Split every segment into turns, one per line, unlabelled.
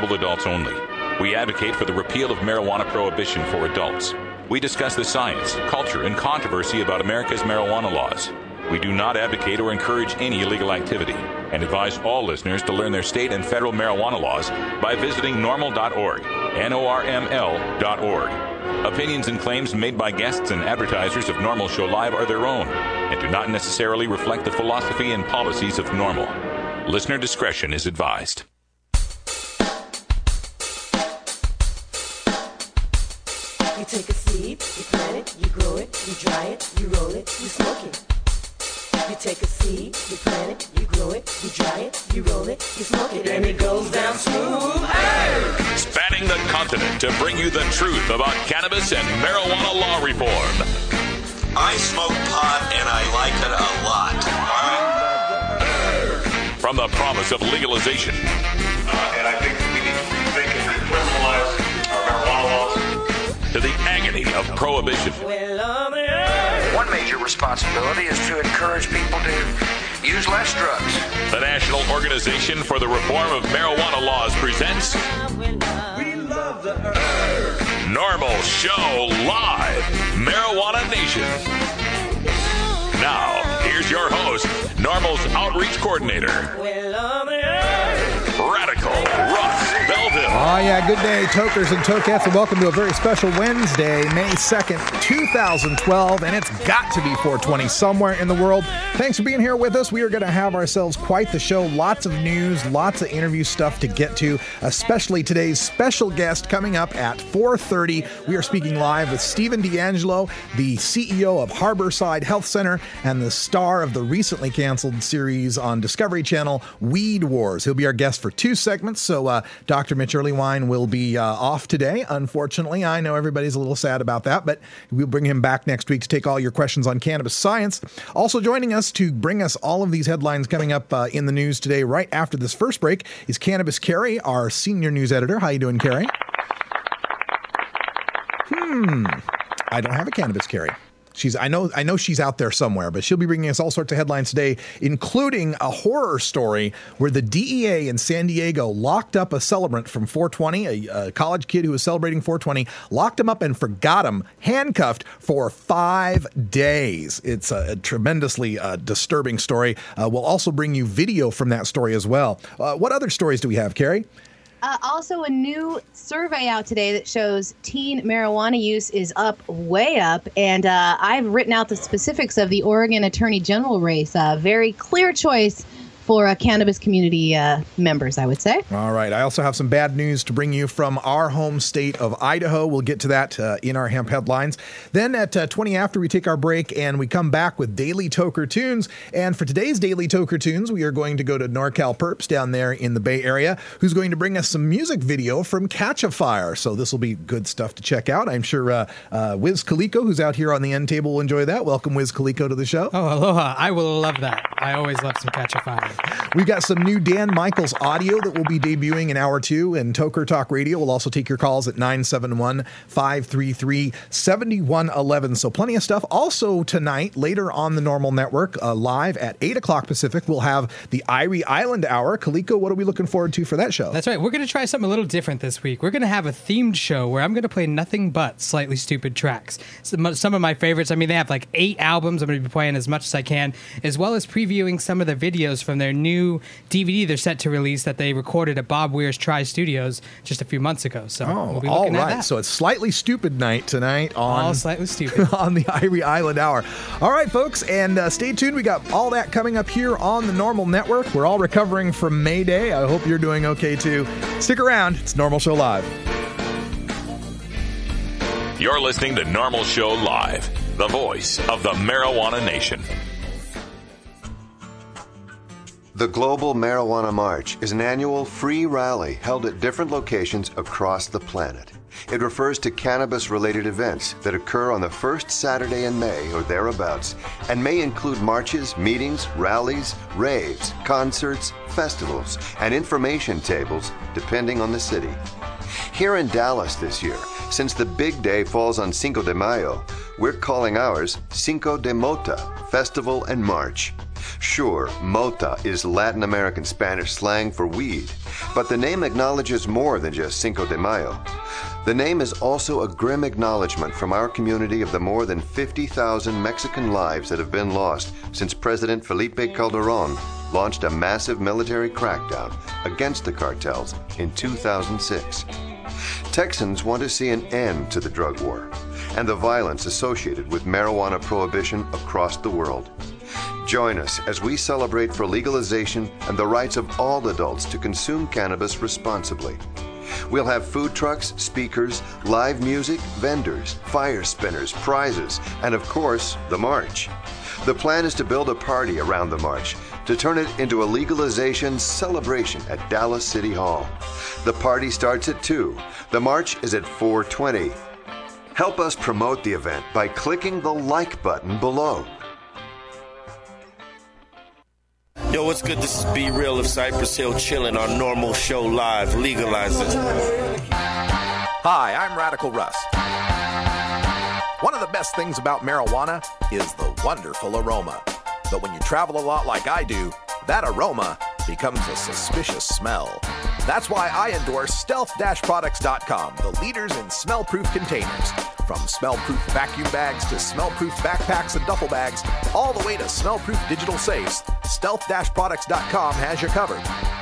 of adults only. We advocate for the repeal of marijuana prohibition for adults. We discuss the science, culture, and controversy about America's marijuana laws. We do not advocate or encourage any illegal activity and advise all listeners to learn their state and federal marijuana laws by visiting NORML.org, NORML.org. Opinions and claims made by guests and advertisers of NORML Show Live are their own and do not necessarily reflect the philosophy and policies of NORML. Listener discretion is advised.
You take a seed, you plant it, you grow it, you dry it, you roll it, you smoke it. You take a seed, you plant it, you grow it, you dry it, you roll it, you smoke it, and it goes down smooth. Hey!
Spanning the continent to bring you the truth about cannabis and marijuana law reform.
I smoke pot and I like it a lot.
From the promise of legalization.
And I think we need to rethink and decriminalize our marijuana laws.
To the agony of prohibition.
One major responsibility is to encourage people to use less drugs.
The National Organization for the Reform of Marijuana Laws presents NORML Show Live, Marijuana Nation. Now, here's your host, NORML's Outreach Coordinator, Radical Russ Belville.
Oh, yeah, good day, tokers and tokettes, and welcome to a very special Wednesday, May 2nd, 2012, and it's got to be 420 somewhere in the world. Thanks for being here with us. We are going to have ourselves quite the show. Lots of news, lots of interview stuff to get to, especially today's special guest coming up at 4:30. We are speaking live with Stephen D'Angelo, the CEO of Harborside Health Center and the star of the recently canceled series on Discovery Channel, Weed Wars. He'll be our guest for 2 segments, so Dr. Mitch Earlywine will be off today, unfortunately. I know everybody's a little sad about that, but we'll bring him back next week to take all your questions on cannabis science. Also joining us to bring us all of these headlines coming up in the news today, right after this first break, is Cannabis Carrie, our senior news editor. How you doing, Carrie? I don't have a Cannabis Carrie. I know she's out there somewhere, but she'll be bringing us all sorts of headlines today, including a horror story where the DEA in San Diego locked up a celebrant from 420, a college kid who was celebrating 420, locked him up and forgot him, handcuffed for 5 days. It's a tremendously disturbing story. We'll also bring you video from that story as well. What other stories do we have, Carrie?
Also, a new survey out today that shows teen marijuana use is way up. And I've written out the specifics of the Oregon Attorney General race. Very clear choice for cannabis community members, I would say.
All right. I also have some bad news to bring you from our home state of Idaho. We'll get to that in our hemp headlines. Then at 20 after, we take our break and we come back with Daily Toker Tunes. And for today's Daily Toker Tunes, we are going to go to NorCal Perps down there in the Bay Area, who's going to bring us some music video from Catch a Fire. So this will be good stuff to check out. I'm sure Wiz Khalico, who's out here on the end table, will enjoy that. Welcome, Wiz Khalico, to the show.
Oh, aloha. I will love that. I always love some Catch a Fire.
We've got some new Dan Michaels audio that will be debuting in hour 2, and Toker Talk Radio will also take your calls at 971-533-7111. So plenty of stuff. Also tonight, later on the NORML Network, live at 8 o'clock Pacific, we'll have the Irie Island Hour. Kaliko, what are we looking forward to for that show?
That's right. We're going to try something a little different this week. We're going to have a themed show where I'm going to play nothing but slightly stupid tracks. Some of my favorites. I mean, they have like 8 albums. I'm going to be playing as much as I can, as well as previewing some of the videos from their new DVD they're set to release that they recorded at Bob Weir's Tri Studios just a few months ago. So we'll be looking at that.
So it's Slightly Stupid night tonight on
All Slightly Stupid
on the Irie Island Hour. All right, folks, and stay tuned. We got all that coming up here on the NORML Network. We're all recovering from May Day. I hope you're doing okay too. Stick around. It's NORML Show Live.
You're listening to NORML Show Live, the voice of the marijuana nation.
The Global Marijuana March is an annual free rally held at different locations across the planet. It refers to cannabis-related events that occur on the first Saturday in May or thereabouts, and may include marches, meetings, rallies, raves, concerts, festivals, and information tables, depending on the city. Here in Dallas this year, since the big day falls on Cinco de Mayo, we're calling ours Cinco de Mota, Festival and March. Sure, mota is Latin American Spanish slang for weed, but the name acknowledges more than just Cinco de Mayo. The name is also a grim acknowledgement from our community of the more than 50,000 Mexican lives that have been lost since President Felipe Calderón launched a massive military crackdown against the cartels in 2006. Texans want to see an end to the drug war and the violence associated with marijuana prohibition across the world. Join us as we celebrate for legalization and the rights of all adults to consume cannabis responsibly. We'll have food trucks, speakers, live music, vendors, fire spinners, prizes, and of course, the march. The plan is to build a party around the march to turn it into a legalization celebration at Dallas City Hall. The party starts at 2. The march is at 4:20. Help us promote the event by clicking the like button below.
Yo, what's good? This is Be Real of Cypress Hill chilling on NORML Show Live. Legalize it.
Hi, I'm Radical Russ. One of the best things about marijuana is the wonderful aroma. But when you travel a lot like I do, that aroma becomes a suspicious smell. That's why I endorse stealth-products.com, the leaders in smell-proof containers. From smell-proof vacuum bags to smell-proof backpacks and duffel bags, all the way to smell-proof digital safes, stealth-products.com has you covered.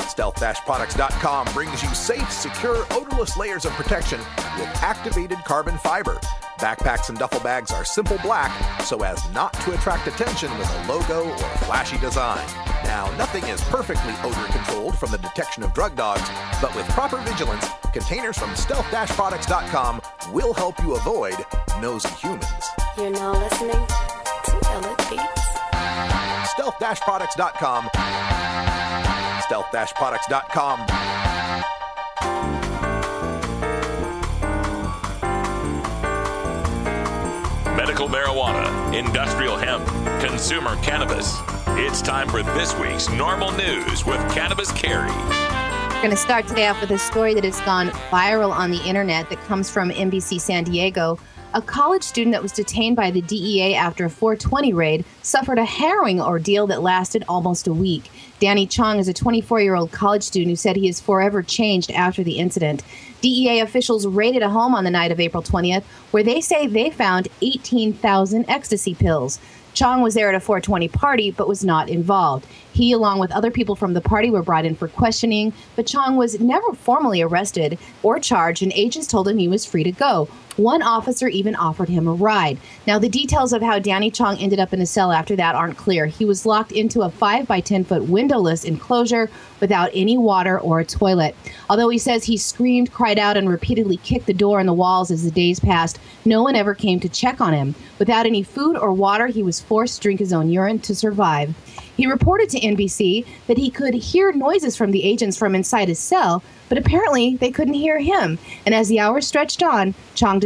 Stealth-products.com brings you safe, secure, odorless layers of protection with activated carbon fiber. Backpacks and duffel bags are simple black so as not to attract attention with a logo or a flashy design. Now, nothing is perfectly odor controlled from the detection of drug dogs, but with proper vigilance, containers from stealth-products.com will help you avoid nosy humans.
You're now listening to Elliot Beats.
Stealth-products.com. Stealth-products.com.
Medical marijuana, industrial hemp, consumer cannabis. It's time for this week's NORML News with Cannabis Carrie.
We're going to start today off with a story that has gone viral on the internet that comes from NBC San Diego. A college student that was detained by the DEA after a 420 raid suffered a harrowing ordeal that lasted almost a week. Danny Chong is a 24-year-old college student who said he is forever changed after the incident. DEA officials raided a home on the night of April 20th where they say they found 18,000 ecstasy pills. Chong was there at a 420 party but was not involved. He, along with other people from the party, were brought in for questioning, but Chong was never formally arrested or charged, and agents told him he was free to go. One officer even offered him a ride. Now, the details of how Danny Chong ended up in a cell after that aren't clear. He was locked into a 5 by 10 foot windowless enclosure without any water or a toilet. Although he says he screamed, cried out, and repeatedly kicked the door and the walls as the days passed, no one ever came to check on him. Without any food or water, he was forced to drink his own urine to survive. He reported to NBC that he could hear noises from the agents from inside his cell, but apparently they couldn't hear him. And as the hours stretched on, Chong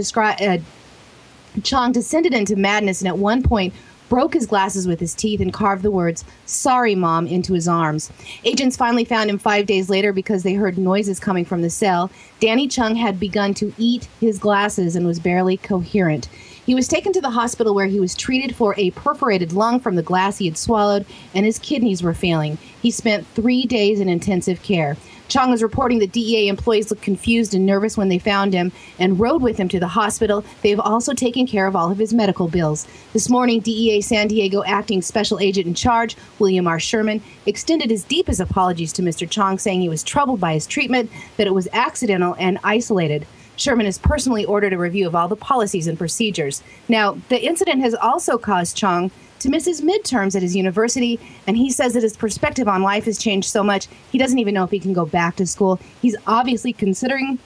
descended into madness and at one point broke his glasses with his teeth and carved the words, "Sorry, Mom," into his arms. Agents finally found him 5 days later because they heard noises coming from the cell. Danny Chong had begun to eat his glasses and was barely coherent. He was taken to the hospital where he was treated for a perforated lung from the glass he had swallowed, and his kidneys were failing. He spent 3 days in intensive care. Chong is reporting that DEA employees looked confused and nervous when they found him and rode with him to the hospital. They've also taken care of all of his medical bills. This morning, DEA San Diego Acting Special Agent in Charge, William R. Sherman, extended his deepest apologies to Mr. Chong, saying he was troubled by his treatment, that it was accidental and isolated. Sherman has personally ordered a review of all the policies and procedures. Now, the incident has also caused Chong to miss his midterms at his university, and he says that his perspective on life has changed so much he doesn't even know if he can go back to school. He's obviously considering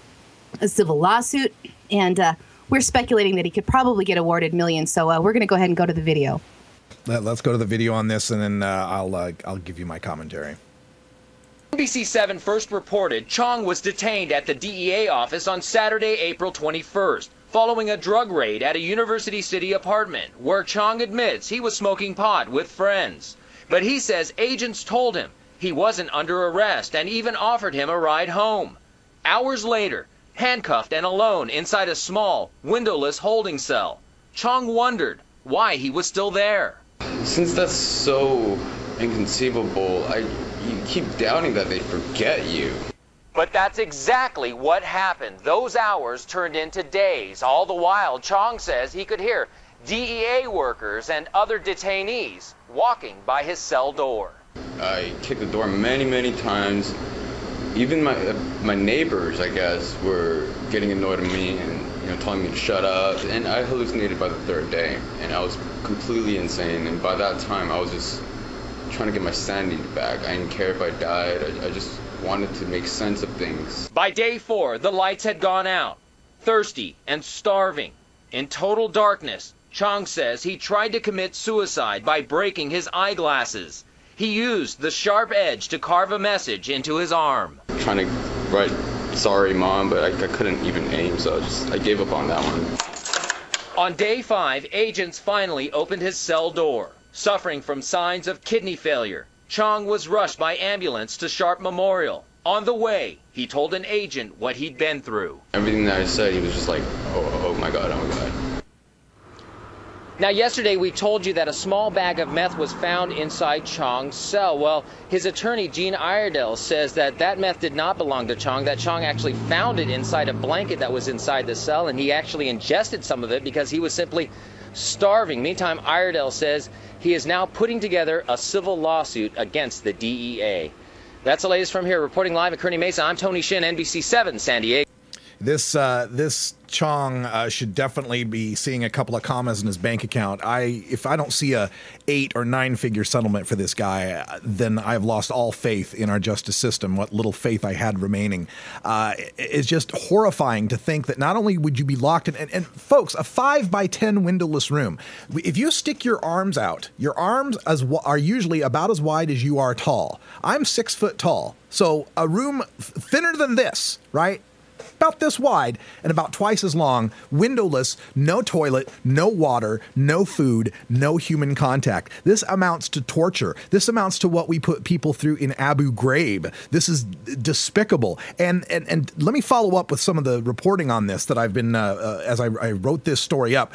a civil lawsuit, and we're speculating that he could probably get awarded millions. So we're going to go ahead and go to the video.
Let's go to the video on this, and then I'll give you my commentary.
NBC7 first reported Chong was detained at the DEA office on Saturday, April 21st, following a drug raid at a University City apartment where Chong admits he was smoking pot with friends. But he says agents told him he wasn't under arrest and even offered him a ride home. Hours later, handcuffed and alone inside a small, windowless holding cell, Chong wondered why he was still there.
Since that's so inconceivable. You keep doubting that they forget you.
But that's exactly what happened. Those hours turned into days. All the while, Chong says he could hear DEA workers and other detainees walking by his cell door.
I kicked the door many, many times. Even my neighbors, I guess, were getting annoyed at me and telling me to shut up. And I hallucinated by the third day, and I was completely insane. And by that time, I was just trying to get my sanity back. I didn't care if I died. I just wanted to make sense of things.
By day 4, the lights had gone out. Thirsty and starving, in total darkness, Chong says he tried to commit suicide by breaking his eyeglasses. He used the sharp edge to carve a message into his arm.
Trying to write, "Sorry, Mom," but I couldn't even aim, so I gave up on that one.
On day 5, agents finally opened his cell door. Suffering from signs of kidney failure, Chong was rushed by ambulance to Sharp Memorial. On the way, he told an agent what he'd been through.
Everything that I said, he was just like, oh my God, oh my God.
Now, yesterday we told you that a small bag of meth was found inside Chong's cell. Well, his attorney, Gene Iredell, says that meth did not belong to Chong, that Chong actually found it inside a blanket that was inside the cell, and he actually ingested some of it because he was simply starving. Meantime, Iredell says he is now putting together a civil lawsuit against the DEA. That's the latest from here. Reporting live at Kearney Mesa, I'm Tony Shin, NBC 7, San Diego.
This Chong should definitely be seeing a couple of commas in his bank account. If I don't see a 8 or 9 figure settlement for this guy, then I've lost all faith in our justice system. What little faith I had remaining. It's just horrifying to think that not only would you be locked in, and folks, a 5 by 10 windowless room. If you stick your arms out, your arms are usually about as wide as you are tall. I'm 6 foot tall, so a room thinner than this, right? About this wide and about twice as long, windowless, no toilet, no water, no food, no human contact. This amounts to torture. This amounts to what we put people through in Abu Ghraib. This is despicable. And let me follow up with some of the reporting on this that I've been, as I wrote this story up.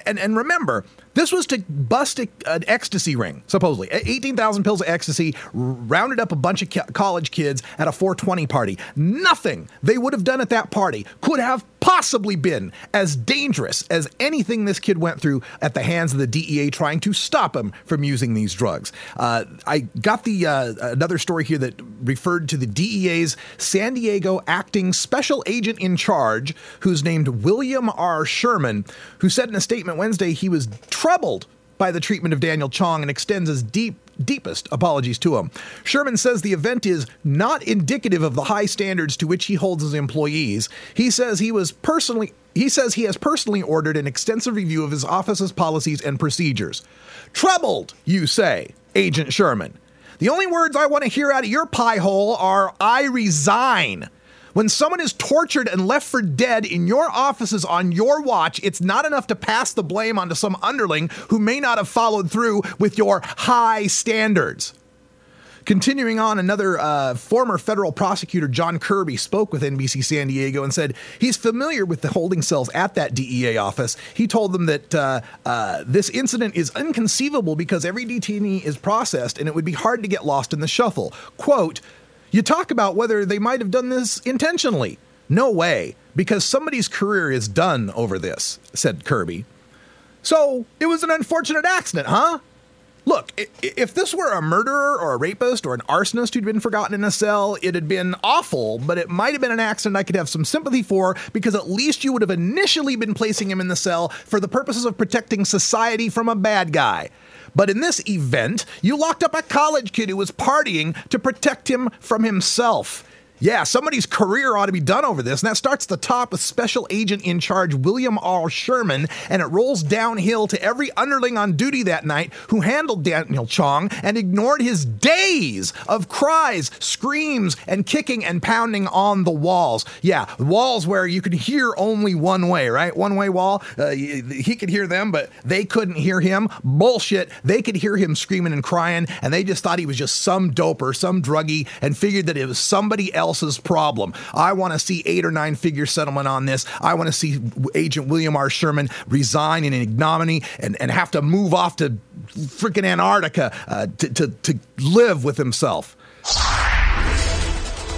And remember, this was to bust an ecstasy ring, supposedly. 18,000 pills of ecstasy, rounded up a bunch of college kids at a 420 party. Nothing they would have done at that party could have possibly been as dangerous as anything this kid went through at the hands of the DEA trying to stop him from using these drugs. I got another story here that referred to the DEA's San Diego acting special agent in charge, who's named William R. Sherman, who said in a statement Wednesday he was troubled by the treatment of Daniel Chong and extends his deepest apologies to him. Sherman says the event is not indicative of the high standards to which he holds his employees. He says he has personally ordered an extensive review of his office's policies and procedures. Troubled, you say, Agent Sherman. The only words I want to hear out of your pie hole are, "I resign." When someone is tortured and left for dead in your offices on your watch, it's not enough to pass the blame onto some underling who may not have followed through with your high standards. Continuing on, another former federal prosecutor, John Kirby, spoke with NBC San Diego and said he's familiar with the holding cells at that DEA office. He told them that this incident is inconceivable because every detainee is processed and it would be hard to get lost in the shuffle. Quote, "You talk about whether they might have done this intentionally. No way, because somebody's career is done over this," said Kirby. So it was an unfortunate accident, huh? Look, if this were a murderer or a rapist or an arsonist who'd been forgotten in a cell, it'd have been awful, but it might have been an accident I could have some sympathy for because at least you would have initially been placing him in the cell for the purposes of protecting society from a bad guy. But in this event, you locked up a college kid who was partying to protect him from himself. Yeah, somebody's career ought to be done over this, and that starts at the top with Special Agent in Charge William R. Sherman, and it rolls downhill to every underling on duty that night who handled Daniel Chong and ignored his days of cries, screams, and kicking and pounding on the walls. Yeah, walls where you could hear only one way, right? One-way wall. He could hear them, but they couldn't hear him. Bullshit. They could hear him screaming and crying, and they just thought he was just some doper, some druggie, and figured that it was somebody else else's problem. I want to see 8 or 9 figure settlement on this. I want to see Agent William R. Sherman resign in ignominy and have to move off to freaking Antarctica to live with himself.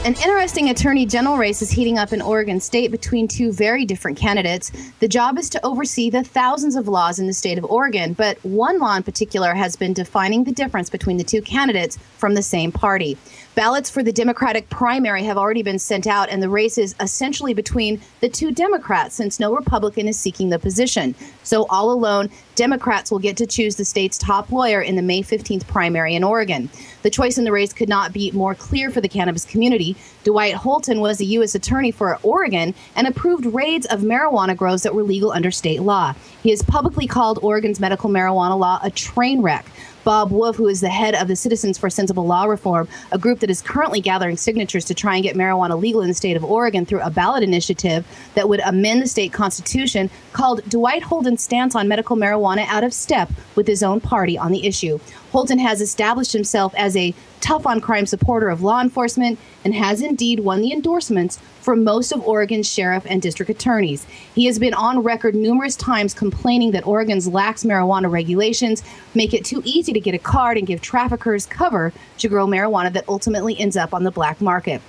An interesting attorney general race is heating up in Oregon State between 2 very different candidates. The job is to oversee the thousands of laws in the state of Oregon, but one law in particular has been defining the difference between the 2 candidates from the same party. Ballots for the Democratic primary have already been sent out, and the race is essentially between the 2 Democrats since no Republican is seeking the position. So all alone, Democrats will get to choose the state's top lawyer in the May 15th primary in Oregon. The choice in the race could not be more clear for the cannabis community. Dwight Holton was the U.S. attorney for Oregon and approved raids of marijuana grows that were legal under state law. He has publicly called Oregon's medical marijuana law a train wreck. Bob Wolf, who is the head of the Citizens for Sensible Law Reform, a group that is currently gathering signatures to try and get marijuana legal in the state of Oregon through a ballot initiative that would amend the state constitution, called Dwight Holton's stance on medical marijuana out of step with his own party on the issue. Holton has established himself as a tough-on-crime supporter of law enforcement and has indeed won the endorsements for most of Oregon's sheriff and district attorneys. He has been on record numerous times complaining that Oregon's lax marijuana regulations make it too easy to get a card and give traffickers cover to grow marijuana that ultimately ends up on the black market.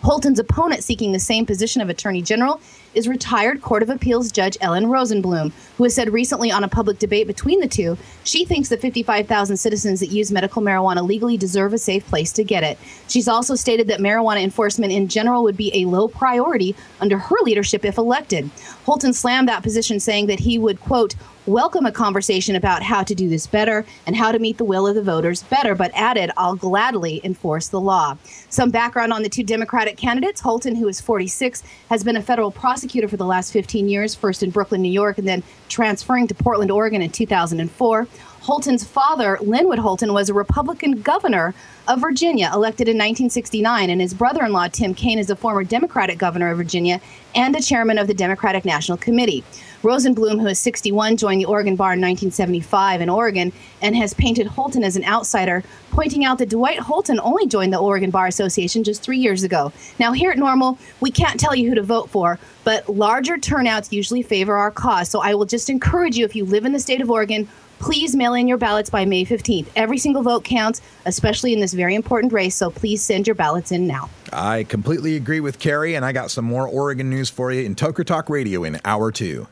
Holton's opponent seeking the same position of Attorney General is retired Court of Appeals Judge Ellen Rosenblum, who has said recently on a public debate between the two, she thinks the 55,000 citizens that use medical marijuana legally deserve a safe place to get it. She's also stated that marijuana enforcement in general would be a low priority under her leadership if elected. Holton slammed that position, saying that he would, quote, welcome a conversation about how to do this better and how to meet the will of the voters better, but added, I'll gladly enforce the law. Some background on the 2 Democratic candidates. Holton, who is 46, has been a federal prosecutor for the last 15 years, first in Brooklyn, New York, and then transferring to Portland, Oregon in 2004. Holton's father, Linwood Holton, was a Republican governor of Virginia, elected in 1969, and his brother-in-law, Tim Kaine, is a former Democratic governor of Virginia and a chairman of the Democratic National Committee. Rosenblum, who is 61, joined the Oregon Bar in 1975 in Oregon and has painted Holton as an outsider, pointing out that Dwight Holton only joined the Oregon Bar Association just 3 years ago. Now, here at NORML, we can't tell you who to vote for, but larger turnouts usually favor our cause. So I will just encourage you, if you live in the state of Oregon, please mail in your ballots by May 15th. Every single vote counts, especially in this very important race, so please send your ballots in now.
I completely agree with Carrie, and I got some more Oregon news for you in Toker Talk Radio in Hour 2.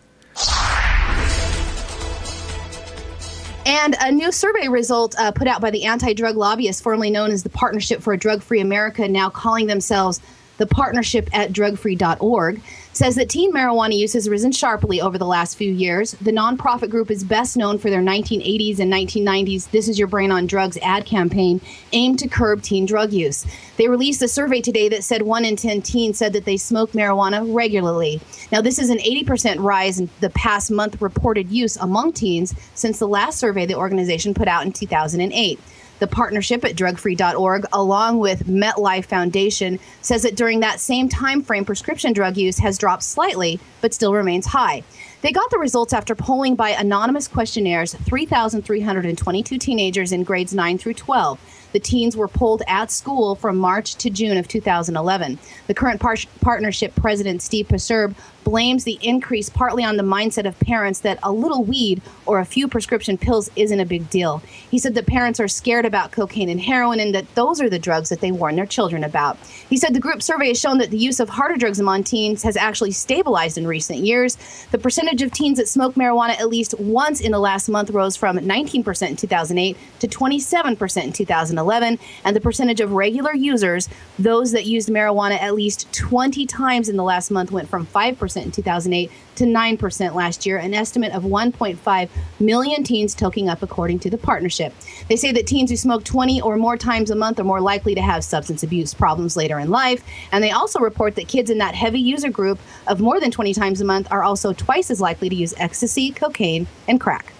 And a new survey result put out by the anti-drug lobbyists, formerly known as the Partnership for a Drug-Free America, now calling themselves the Partnership at drugfree.org, says that teen marijuana use has risen sharply over the last few years. The nonprofit group is best known for their 1980s and 1990s This Is Your Brain on Drugs ad campaign aimed to curb teen drug use. They released a survey today that said 1 in 10 teens said that they smoke marijuana regularly. Now, this is an 80% rise in the past month reported use among teens since the last survey the organization put out in 2008. The Partnership at drugfree.org, along with MetLife Foundation, says that during that same time frame, prescription drug use has dropped slightly, but still remains high. They got the results after polling by anonymous questionnaires 3,322 teenagers in grades 9 through 12. The teens were polled at school from March to June of 2011. The current partnership president, Steve Preserb, blames the increase partly on the mindset of parents that a little weed or a few prescription pills isn't a big deal. He said that parents are scared about cocaine and heroin and that those are the drugs that they warn their children about. He said the group survey has shown that the use of harder drugs among teens has actually stabilized in recent years. The percentage of teens that smoke marijuana at least once in the last month rose from 19% in 2008 to 27% in 2011, and the percentage of regular users, those that used marijuana at least 20 times in the last month, went from 5% in 2008 to 9% last year, an estimate of 1.5 million teens toking up, according to the partnership. They say that teens who smoke 20 or more times a month are more likely to have substance abuse problems later in life, and they also report that kids in that heavy user group of more than 20 times a month are also twice as likely to use ecstasy, cocaine, and crack.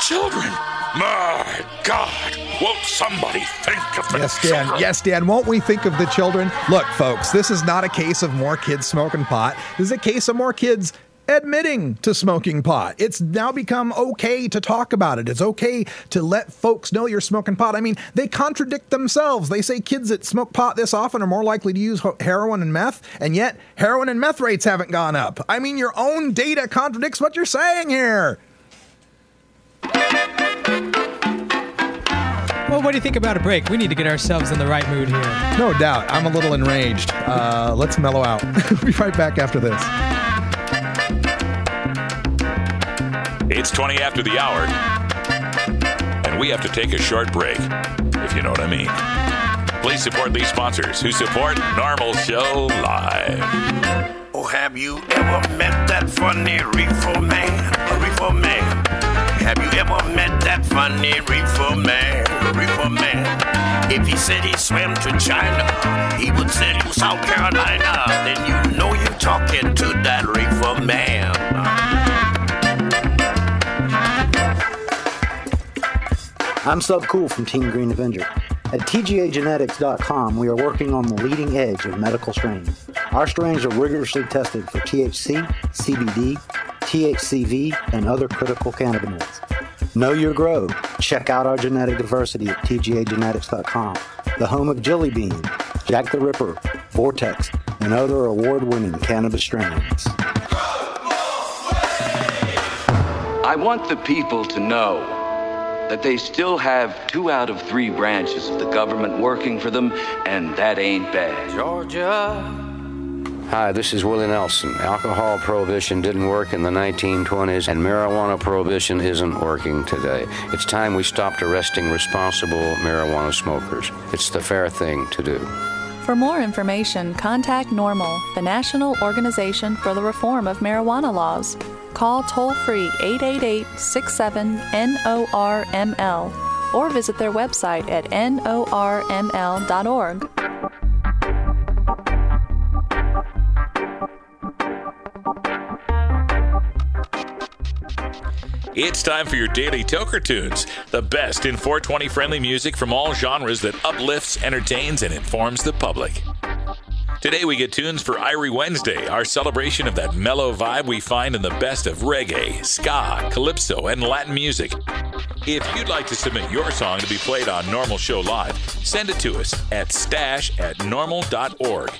Children, my God, won't somebody think of the children?
Yes, Dan, won't we think of the children? Look, folks, this is not a case of more kids smoking pot. This is a case of more kids admitting to smoking pot. It's now become okay to talk about it. It's okay to let folks know you're smoking pot. I mean, they contradict themselves. They say kids that smoke pot this often are more likely to use heroin and meth, and yet heroin and meth rates haven't gone up. I mean, your own data contradicts what you're saying here.
Well, what do you think about a break? We need to get ourselves in the right mood here.
No doubt. I'm a little enraged. Let's mellow out. We'll be right back after this.
It's 20 after the hour, and we have to take a short break, if you know what I mean. Please support these sponsors who support NORML Show Live.
Oh, have you ever met that funny reefer man? A reefer man. Have you ever met that funny reefer man? A reefer man. If he said he swam to China, he would sell you South Carolina. Then you know you're talking to that reefer man.
I'm Sub Cool from Team Green Avenger. At TGAgenetics.com, we are working on the leading edge of medical strains. Our strains are rigorously tested for THC, CBD, THCV, and other critical cannabinoids. Know your grow. Check out our genetic diversity at TGAgenetics.com, the home of Jelly Bean, Jack the Ripper, Vortex, and other award-winning cannabis strains.
I want the people to know that they still have 2 out of 3 branches of the government working for them, and that ain't bad.
Georgia.
Hi, this is Willie Nelson. Alcohol prohibition didn't work in the 1920s, and marijuana prohibition isn't working today. It's time we stopped arresting responsible marijuana smokers. It's the fair thing to do.
For more information, contact NORML, the National Organization for the Reform of Marijuana Laws. Call toll-free 888-67-NORML or visit their website at norml.org.
It's time for your daily Toker Tunes, the best in 420 friendly music from all genres that uplifts, entertains, and informs the public. Today we get tunes for Irie Wednesday, our celebration of that mellow vibe we find in the best of reggae, ska, calypso, and Latin music. If you'd like to submit your song to be played on NORML Show Live, send it to us at stash@norml.org.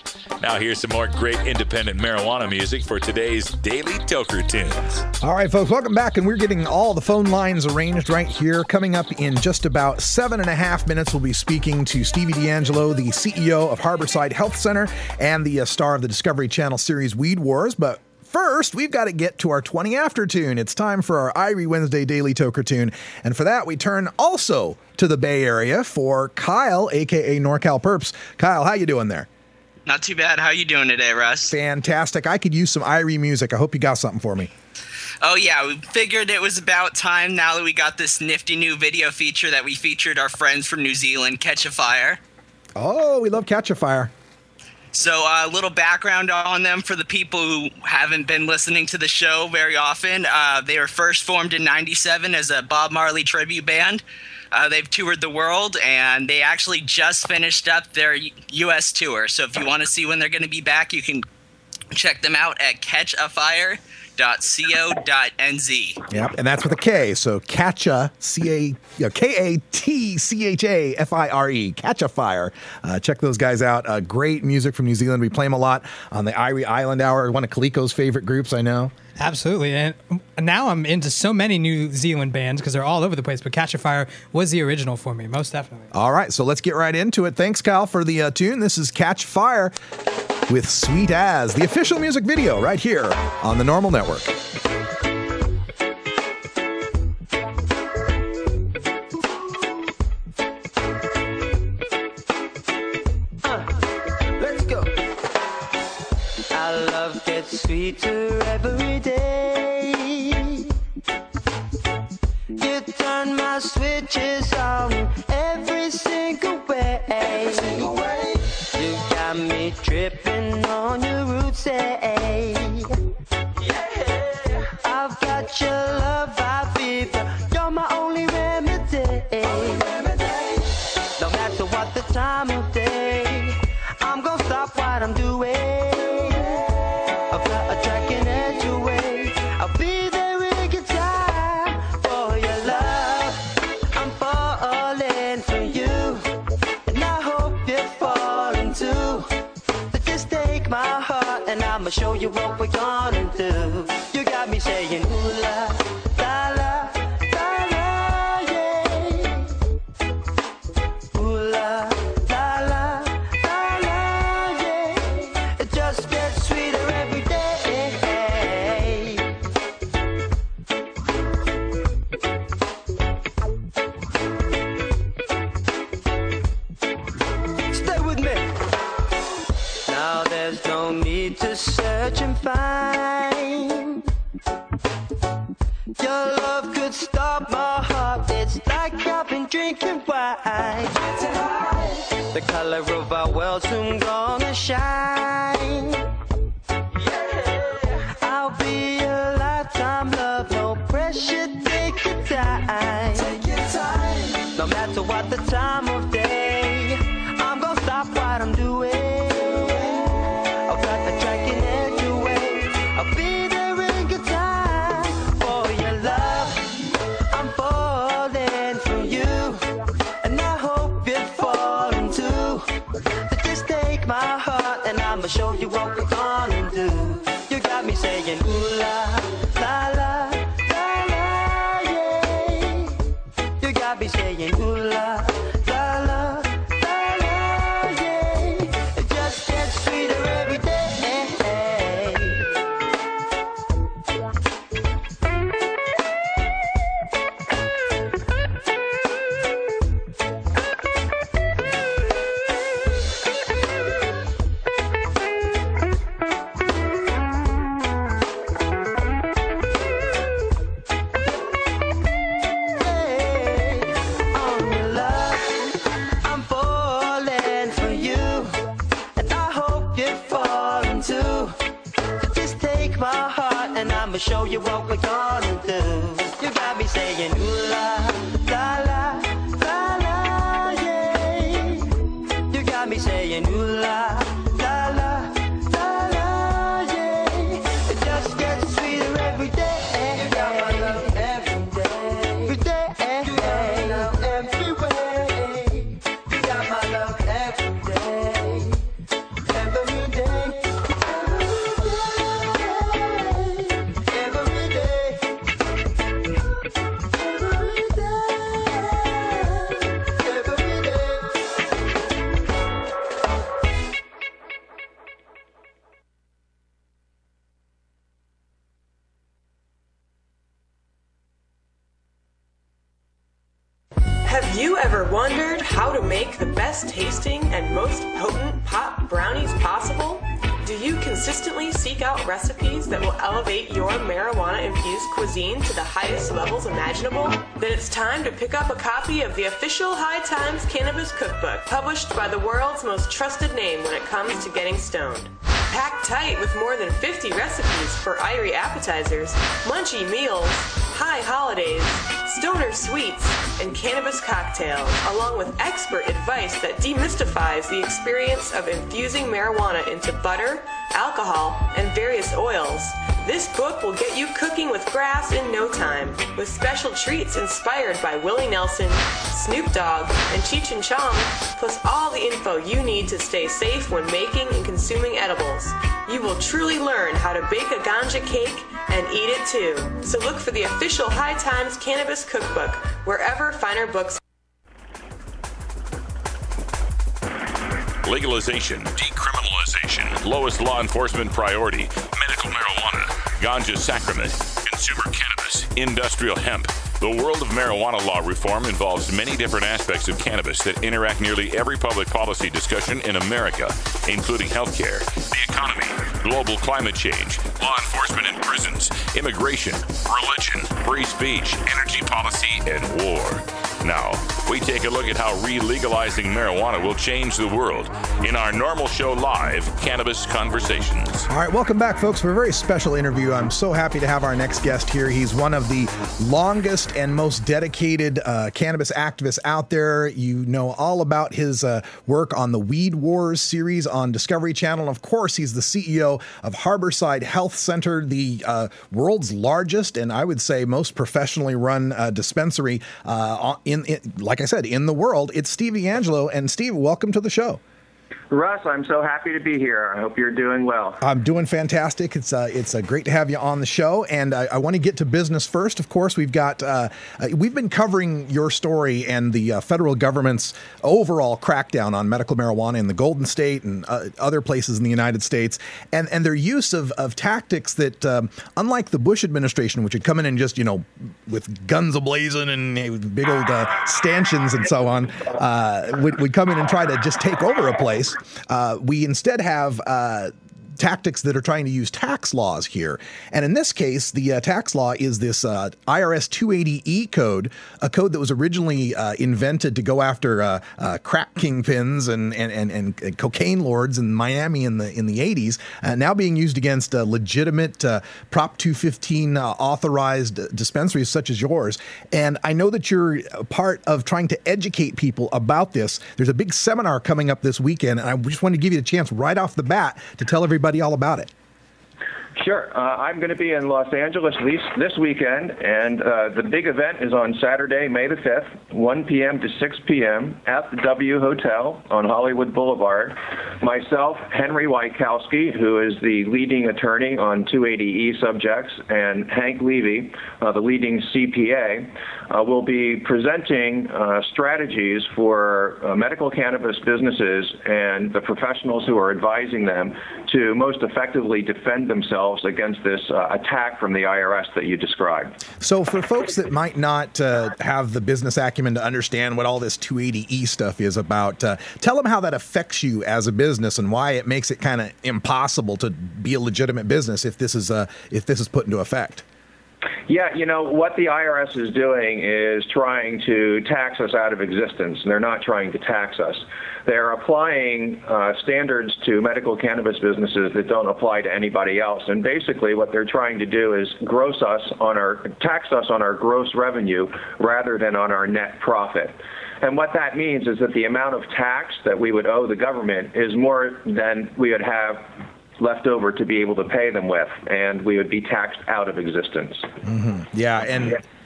Now here's some more great independent marijuana music for today's Daily Toker Tunes.
All right, folks, welcome back, and we're getting all the phone lines arranged right here. Coming up in just about 7.5 minutes, we'll be speaking to Stevie D'Angelo, the CEO of Harborside Health Center and the star of the Discovery Channel series Weed Wars. But first, we've got to get to our 20 After tune. It's time for our Irie Wednesday Daily Toker Tune. And for that, we turn also to the Bay Area for Kyle, a.k.a. NorCal Perps. Kyle, how you doing there?
Not too bad. How you doing today, Russ?
Fantastic. I could use some Irie music. I hope you got something for me.
Oh, yeah. We figured it was about time now that we got this nifty new video feature that we featured our friends from New Zealand, Catch a Fire.
Oh, we love Catch a Fire.
So a little background on them for the people who haven't been listening to the show very often. They were first formed in '97 as a Bob Marley tribute band. They've toured the world, and they actually just finished up their U.S. tour. So if you want to see when they're going to be back, you can check them out at catchafire.co.nz.
Yep, and that's with a K. So Catcha, K-A-T-C-H-A-F-I-R-E, Catch a Fire. Check those guys out. Great music from New Zealand. We play them a lot on the Irie Island Hour, one of Kaliko's favorite groups, I know.
Absolutely. And now I'm into so many New Zealand bands because they're all over the place, but Catch a Fire was the original for me, most definitely.
All right, so let's get right into it. Thanks, Kyle, for the tune. This is Catch Fire with Sweet As, the official music video right here on the NORML Network.
Let's go. Our love gets sweeter every day. You turn my switches on every single way. You got me tripping on your roots, yeah. I've got your love, I fever. You're my only remedy. No matter what the time of day, I'm gonna stop what I'm doing. I've got a tracking edge away. I'ma show you what we're gonna do. You got me saying ooh la, la la, la la, yeah. Ooh la, la la, la la, yeah. It just gets sweeter every day. Stay with me. Now there's no need to search and find. Your love could stop my heart. It's like I've been drinking wine. The color of our world soon gonna shine. I'll be a lifetime love, no pressure, take your time. Take your time. No matter what the time of day, I'm gonna stop what I'm doing. I'll cut the track in every way. I'll be there in good time. For your love, I'm falling for you, and I hope you're falling too. So just take my heart, and I'ma show you what we're gonna do. You got me saying ooh la, la la, la la, yeah. You got me saying ooh la, la la, la la, yeah. It just gets sweeter every day. On your love, I'm falling for you, and I hope you're falling too. So just take my heart, and I'ma show you what we're gonna do. You got me saying ooh la, la la, la la, yeah. You got me saying ooh la, la la, la la, yeah. It just gets sweeter every day. You got my love every day, every day. You got my love every way. You got my love every day, every day. Every day, every day.
Have you ever wondered how to make the best tasting and most potent pot brownies possible? Do you consistently seek out recipes that will elevate your marijuana-infused cuisine to the highest levels imaginable? Then it's time to pick up a copy of the official High Times Cannabis Cookbook, published by the world's most trusted name when it comes to getting stoned. Packed tight with more than 50 recipes for irie appetizers, munchy meals, high holidays, stoner sweets, and cannabis cocktails, along with expert advice that demystifies the experience of infusing marijuana into butter, alcohol, and various oils. This book will get you cooking with grass in no time, with special treats inspired by Willie Nelson, Snoop Dogg, and Cheech and Chong, plus all the info you need to stay safe when making and consuming edibles. You will truly learn how to bake a ganja cake and eat it too. So look for the official High Times Cannabis Cookbook wherever finer books.
Legalization, decriminalization, lowest law enforcement priority, medical marijuana, ganja sacrament, consumer cannabis, industrial hemp. The world of marijuana law reform involves many different aspects of cannabis that interact nearly every public policy discussion in America, including healthcare, the economy, global climate change, law enforcement in prisons, immigration, religion, free speech, energy policy, and war. Now, we take a look at how re-legalizing marijuana will change the world in our NORML Show Live Cannabis Conversations.
All right, welcome back, folks, for a very special interview. I'm so happy to have our next guest here. He's one of the longest and most dedicated cannabis activists out there. You know all about his work on the Weed Wars series on Discovery Channel. Of course, he's the CEO of Harborside Health Center, the world's largest and I would say most professionally run dispensary like I said, in the world. It's Steve D'Angelo. And Steve, welcome to the show.
Russ, I'm so happy to be here. I hope you're doing well.
I'm doing fantastic. It's great to have you on the show, and I want to get to business first. Of course, we've been covering your story and the federal government's overall crackdown on medical marijuana in the Golden State and other places in the United States, and their use of tactics that, unlike the Bush administration, which would come in and just with guns ablazing and big old stanchions and so on, would come in and try to just take over a place. We instead have tactics that are trying to use tax laws here. And in this case, the tax law is this IRS 280E code, a code that was originally invented to go after crack kingpins and cocaine lords in Miami in the 80s, now being used against legitimate Prop 215 authorized dispensaries such as yours. And I know that you're a part of trying to educate people about this. There's a big seminar coming up this weekend, and I just want to give you the chance right off the bat to tell everybody all about it.
Sure. I'm going to be in Los Angeles this weekend, and the big event is on Saturday, May the 5th, 1 p.m. to 6 p.m. at the W Hotel on Hollywood Boulevard. Myself, Henry Wykowski, who is the leading attorney on 280E subjects, and Hank Levy, the leading CPA, will be presenting strategies for medical cannabis businesses and the professionals who are advising them to most effectively defend themselves against this attack from the IRS that you described.
So for folks that might not have the business acumen to understand what all this 280E stuff is about, tell them how that affects you as a business and why it makes it kind of impossible to be a legitimate business if this is put into effect.
Yeah, what the IRS is doing is trying to tax us out of existence. They're not trying to tax us. They're applying standards to medical cannabis businesses that don't apply to anybody else. And basically what they're trying to do is tax us on our gross revenue rather than on our net profit. And what that means is that the amount of tax that we would owe the government is more than we would have left over to be able to pay them with, and we would be taxed out of existence.
Mm-hmm. Yeah,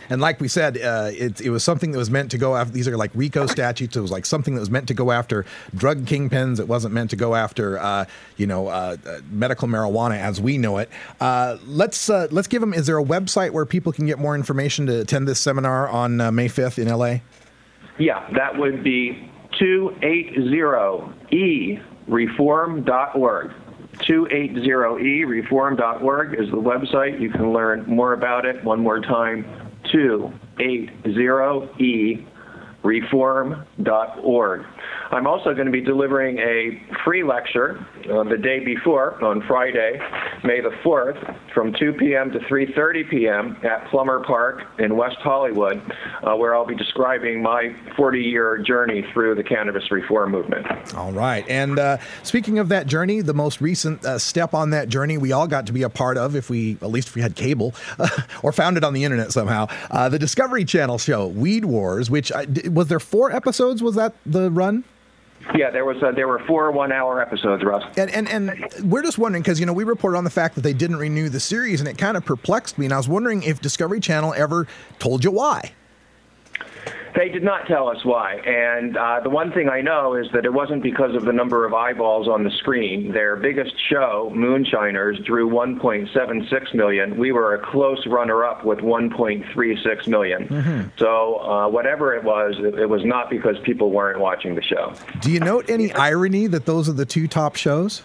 and like we said, it was something that was meant to go after. These are like RICO statutes. It was like something that was meant to go after drug kingpins. It wasn't meant to go after, medical marijuana as we know it. Let's give them. Is there a website where people can get more information to attend this seminar on May 5th in LA?
Yeah, that would be 280ereform.org. 280ereform.org is the website. You can learn more about it. One more time, 280ereform.org. I'm also going to be delivering a free lecture the day before, on Friday, May the 4th, from 2 p.m. to 3:30 p.m. at Plummer Park in West Hollywood, where I'll be describing my 40-year journey through the cannabis reform movement.
All right. And speaking of that journey, the most recent step on that journey we all got to be a part of, at least if we had cable, or found it on the internet somehow, the Discovery Channel show, Weed Wars, which, was there 4 episodes? Was that the run?
Yeah, there were 4 one-hour episodes, Russ.
And we're just wondering, because, we reported on the fact that they didn't renew the series, and it kind of perplexed me, and I was wondering if Discovery Channel ever told you why.
They did not tell us why, and the one thing I know is that it wasn't because of the number of eyeballs on the screen. Their biggest show, Moonshiners, drew 1.76 million. We were a close runner-up with 1.36 million. Mm-hmm. So whatever it was not because people weren't watching the show.
Do you note any irony that those are the 2 top shows?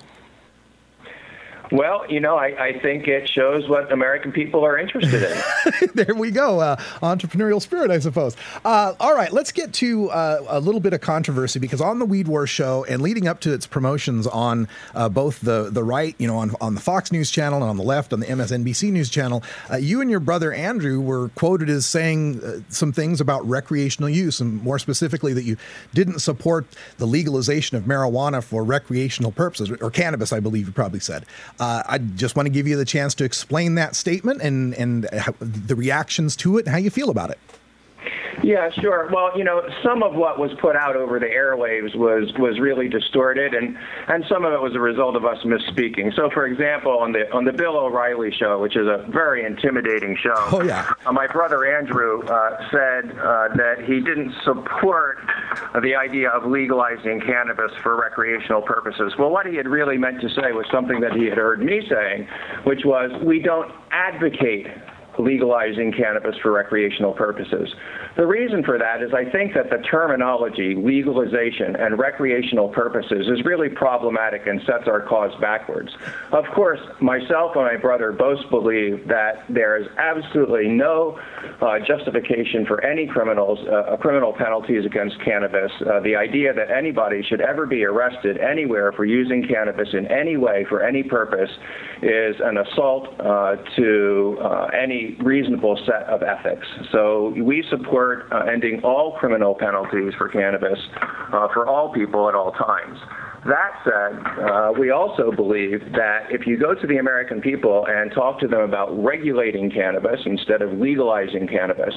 Well, I think it shows what American people are interested in.
There we go. Entrepreneurial spirit, I suppose. All right, let's get to a little bit of controversy, because on the Weed Wars show and leading up to its promotions on both the right, on the Fox News channel, and on the left on the MSNBC News channel, you and your brother Andrew were quoted as saying some things about recreational use, and more specifically that you didn't support the legalization of marijuana for recreational purposes, or cannabis, I believe you probably said. I just want to give you the chance to explain that statement and the reactions to it and how you feel about it.
Yeah, sure. Well, some of what was put out over the airwaves was really distorted, and some of it was a result of us misspeaking. So, for example, on the Bill O'Reilly show, which is a very intimidating show, my brother Andrew said that he didn't support the idea of legalizing cannabis for recreational purposes. Well, what he had really meant to say was something that he had heard me saying, which was, we don't advocate legalizing cannabis for recreational purposes. The reason for that is I think that the terminology legalization and recreational purposes is really problematic and sets our cause backwards. Of course, myself and my brother both believe that there is absolutely no justification for any criminal penalties against cannabis. The idea that anybody should ever be arrested anywhere for using cannabis in any way for any purpose is an assault to any reasonable set of ethics. So we support ending all criminal penalties for cannabis for all people at all times. That said, we also believe that if you go to the American people and talk to them about regulating cannabis instead of legalizing cannabis,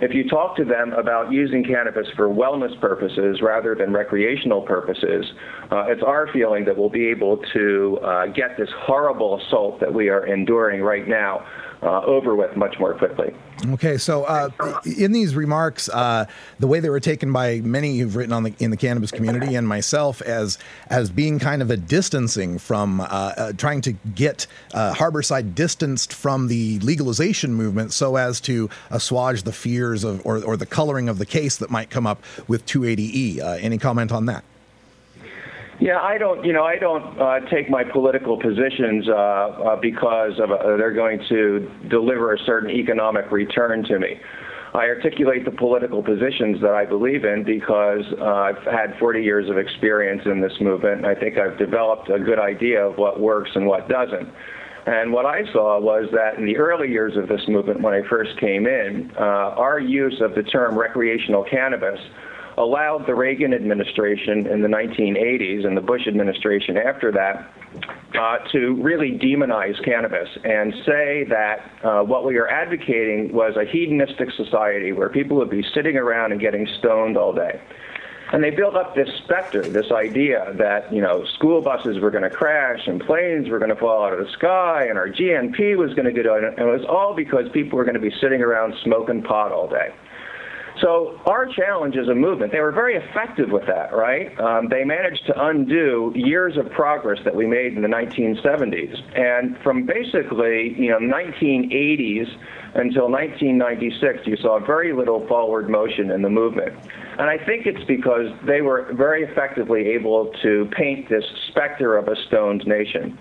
if you talk to them about using cannabis for wellness purposes rather than recreational purposes, it's our feeling that we'll be able to get this horrible assault that we are enduring right now over with much more quickly.
Okay, so in these remarks, the way they were taken by many who've written in the cannabis community and myself as being kind of a distancing from trying to get Harborside distanced from the legalization movement so as to assuage the fears of or the coloring of the case that might come up with 280E. Any comment on that?
Yeah, I don't take my political positions because they're going to deliver a certain economic return to me. I articulate the political positions that I believe in because I've had 40 years of experience in this movement, and I think I've developed a good idea of what works and what doesn't. And what I saw was that in the early years of this movement, when I first came in, our use of the term recreational cannabis allowed the Reagan administration in the 1980s and the Bush administration after that to really demonize cannabis and say that what we are advocating was a hedonistic society where people would be sitting around and getting stoned all day. And they built up this specter, this idea that, school buses were going to crash and planes were going to fall out of the sky and our GNP was going to go down. And it was all because people were going to be sitting around smoking pot all day. So our challenge as a movement, they were very effective with that, right? They managed to undo years of progress that we made in the 1970s. And from basically, 1980s until 1996, you saw very little forward motion in the movement. And I think it's because they were very effectively able to paint this specter of a stoned nation.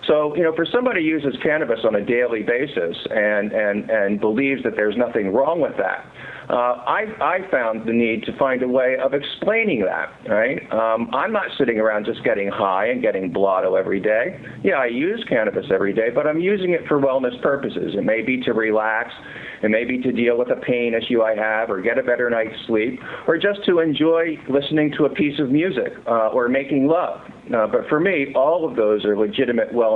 So, for somebody who uses cannabis on a daily basis and believes that there's nothing wrong with that, I found the need to find a way of explaining that, right? I'm not sitting around just getting high and getting blotto every day. Yeah, I use cannabis every day, but I'm using it for wellness purposes. It may be to relax. It may be to deal with a pain issue I have or get a better night's sleep or just to enjoy listening to a piece of music or making love. But for me, all of those are legitimate wellness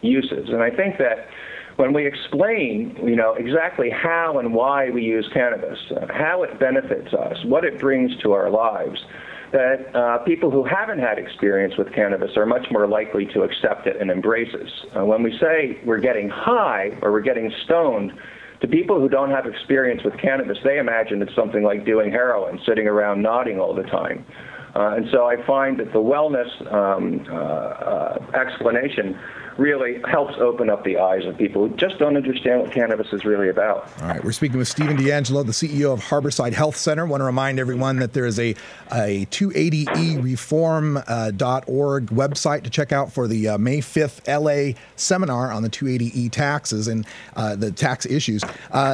uses. And I think that when we explain, exactly how and why we use cannabis, how it benefits us, what it brings to our lives, that people who haven't had experience with cannabis are much more likely to accept it and embrace it. When we say we're getting high or we're getting stoned, to people who don't have experience with cannabis, they imagine it's something like doing heroin, sitting around nodding all the time. And so I find that the wellness explanation really helps open up the eyes of people who just don't understand what cannabis is really about.
All right, we're speaking with Stephen D'Angelo, the CEO of Harborside Health Center. I want to remind everyone that there is a 280ereform.org website to check out for the May 5th LA seminar on the 280E taxes and the tax issues.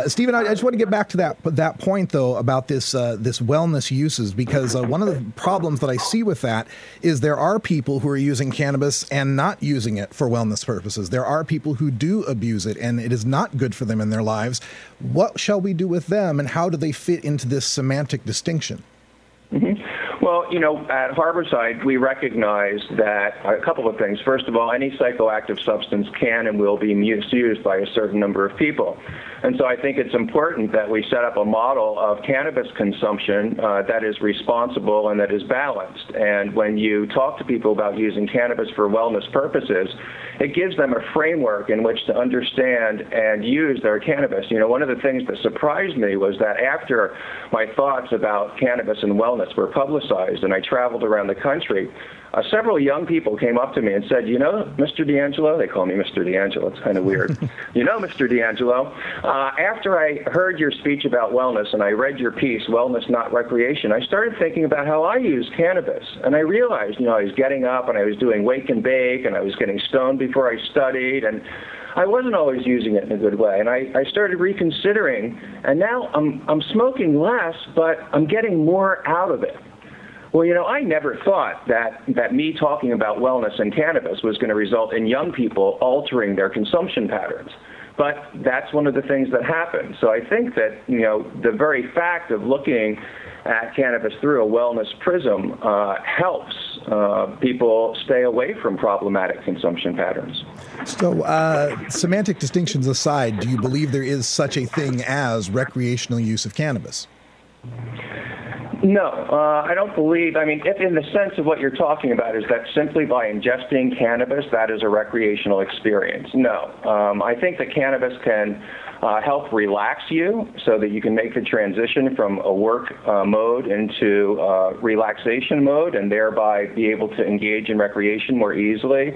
Stephen, I just want to get back to that point, though, about this wellness uses, because one of the problems that I see with that is there are people who are using cannabis and not using it for wellness purposes. There are people who do abuse it, and it is not good for them in their lives. What shall we do with them, and how do they fit into this semantic distinction?
Mm-hmm. Well, at Harborside, we recognize that a couple of things. First of all, any psychoactive substance can and will be misused by a certain number of people. And so I think it's important that we set up a model of cannabis consumption that is responsible and that is balanced. And when you talk to people about using cannabis for wellness purposes, it gives them a framework in which to understand and use their cannabis. You know, one of the things that surprised me was that after my thoughts about cannabis and wellness were publicized and I traveled around the country, several young people came up to me and said, you know, Mr. D'Angelo, they call me Mr. D'Angelo, it's kind of weird. You know, Mr. D'Angelo, after I heard your speech about wellness and I read your piece, Wellness Not Recreation, I started thinking about how I use cannabis. And I realized, you know, I was getting up and I was doing wake and bake and I was getting stoned before I studied, and I wasn't always using it in a good way. And I started reconsidering, and now I'm smoking less, but I'm getting more out of it. Well, you know, I never thought that me talking about wellness and cannabis was going to result in young people altering their consumption patterns. But that's one of the things that happened. So I think that, you know, the very fact of looking at cannabis through a wellness prism helps people stay away from problematic consumption patterns.
So, semantic distinctions aside, do you believe there is such a thing as recreational use of cannabis?
No, I don't believe. I mean, if in the sense of what you're talking about is that simply by ingesting cannabis, that is a recreational experience. No, I think that cannabis can help relax you so that you can make the transition from a work mode into relaxation mode and thereby be able to engage in recreation more easily.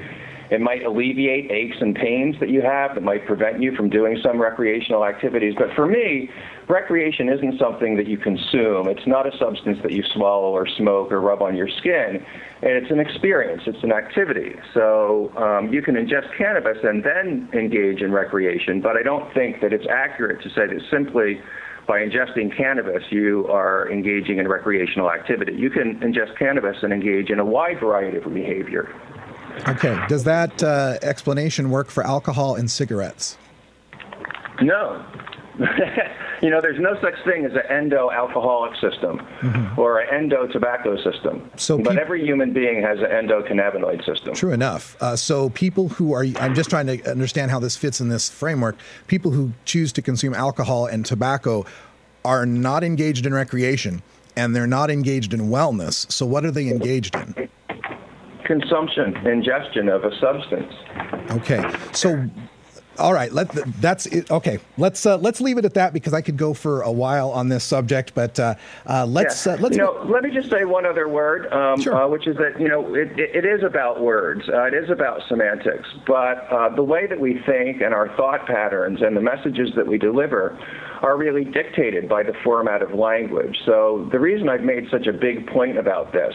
It might alleviate aches and pains that you have. It might prevent you from doing some recreational activities. But for me, recreation isn't something that you consume. It's not a substance that you swallow or smoke or rub on your skin. It's an experience. It's an activity. So you can ingest cannabis and then engage in recreation. But I don't think that it's accurate to say that simply by ingesting cannabis, you are engaging in recreational activity. You can ingest cannabis and engage in a wide variety of behavior.
Okay. Does that explanation work for alcohol and cigarettes?
No. You know, there's no such thing as an endo-alcoholic system or an endo-tobacco system. But every human being has an endocannabinoid system.
True enough. So people who are, I'm just trying to understand how this fits in this framework, people who choose to consume alcohol and tobacco are not engaged in recreation and they're not engaged in wellness. So what are they engaged in?
Consumption, ingestion of a substance.
Okay, so all right, that's it. Okay, let's leave it at that because I could go for a while on this subject. But let's.
You know, let me just say one other word, which is that, you know, it is about words. It is about semantics. But the way that we think and our thought patterns and the messages that we deliver are really dictated by the format of language. So the reason I've made such a big point about this,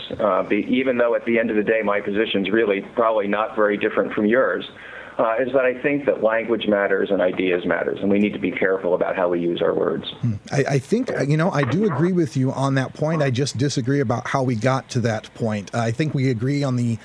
even though at the end of the day my position's really probably not very different from yours, is that I think that language matters and ideas matters, and we need to be careful about how we use our words.
I think, you know, I do agree with you on that point. I just disagree about how we got to that point. I think we agree on the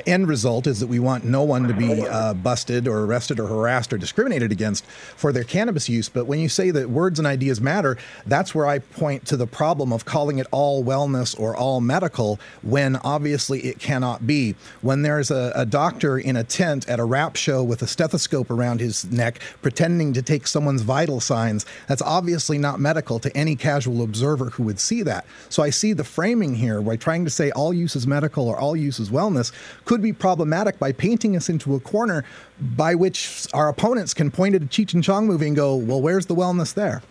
end result is that we want no one to be busted or arrested or harassed or discriminated against for their cannabis use. But when you say that words and ideas matter, that's where I point to the problem of calling it all wellness or all medical when obviously it cannot be. When there's a doctor in a tent at a rap show with a stethoscope around his neck pretending to take someone's vital signs, that's obviously not medical to any casual observer who would see that. So I see the framing here by trying to say all use is medical or all use is wellness could be problematic by painting us into a corner by which our opponents can point at a Cheech and Chong movie and go, well, where's the wellness there?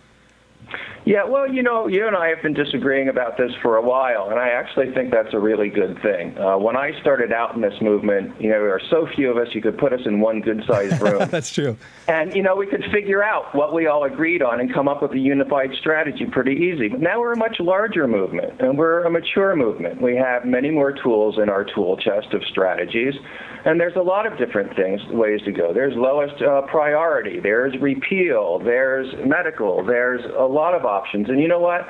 Yeah, well, you know, you and I have been disagreeing about this for a while, and I actually think that's a really good thing. When I started out in this movement, you know, there are so few of us, you could put us in one good-sized room.
That's true.
And, you know, we could figure out what we all agreed on and come up with a unified strategy pretty easy. But now we're a much larger movement, and we're a mature movement. We have many more tools in our tool chest of strategies, and there's a lot of different ways to go. There's lowest priority, there's repeal, there's medical, there's a lot of options. And you know what?